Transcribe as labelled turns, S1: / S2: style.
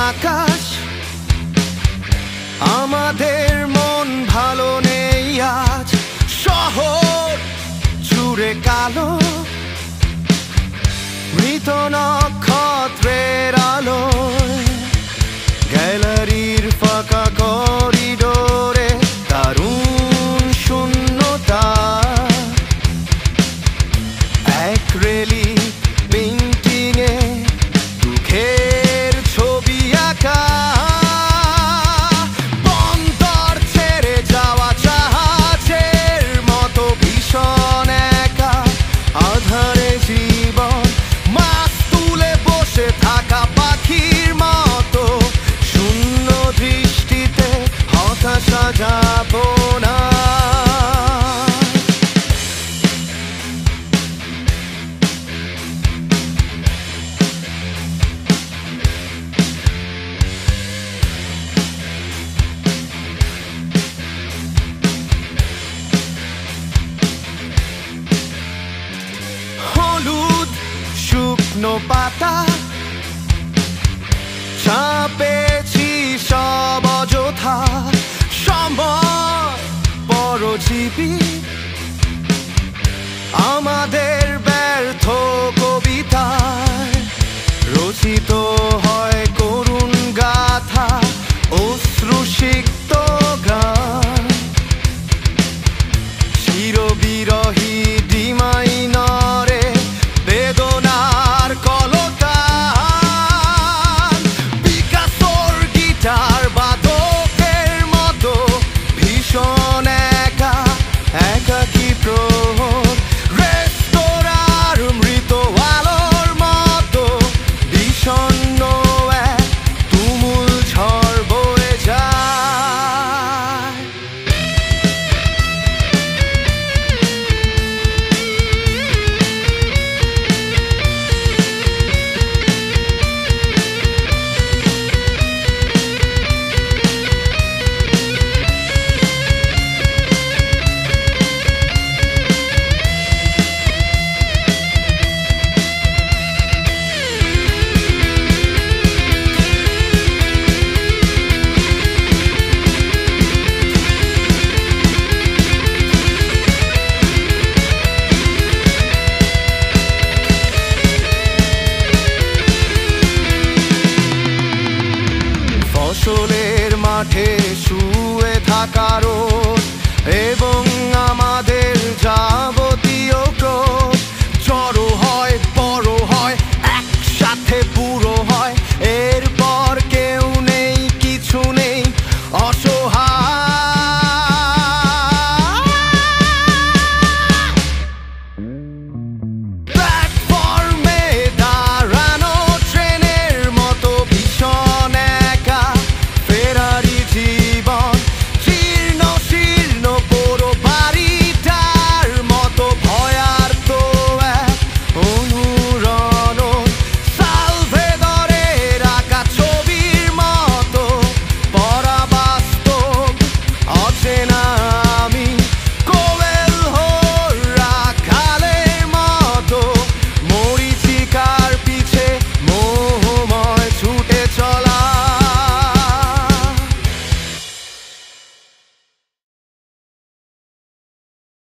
S1: আকাশ, আমাদের মন ভালো নেই আজ। শহর জুড়ে কালো, মৃত নক্ষত্রের আলোয়। গ্যালারির ফাঁকা করিডোরে দারুণ শূন্যতা। অ্যাক্রিলিক পেইন্টিংয়ে দুঃখের ছবি আঁকা। বন্দর ছেড়ে যাওয়া জাহাজের মতো ভীষণ একা। আধারে জীবন মাছ তুলে বসে থাকা পাখির মতো। শূন্য দৃষ্টিতে হতাশা যাবো না। হলুদ শুকনো পাতা, চাপেছি সব অযথা। সময় পরজীবী, আমাদের ব্যর্থ কবিতায় রচিত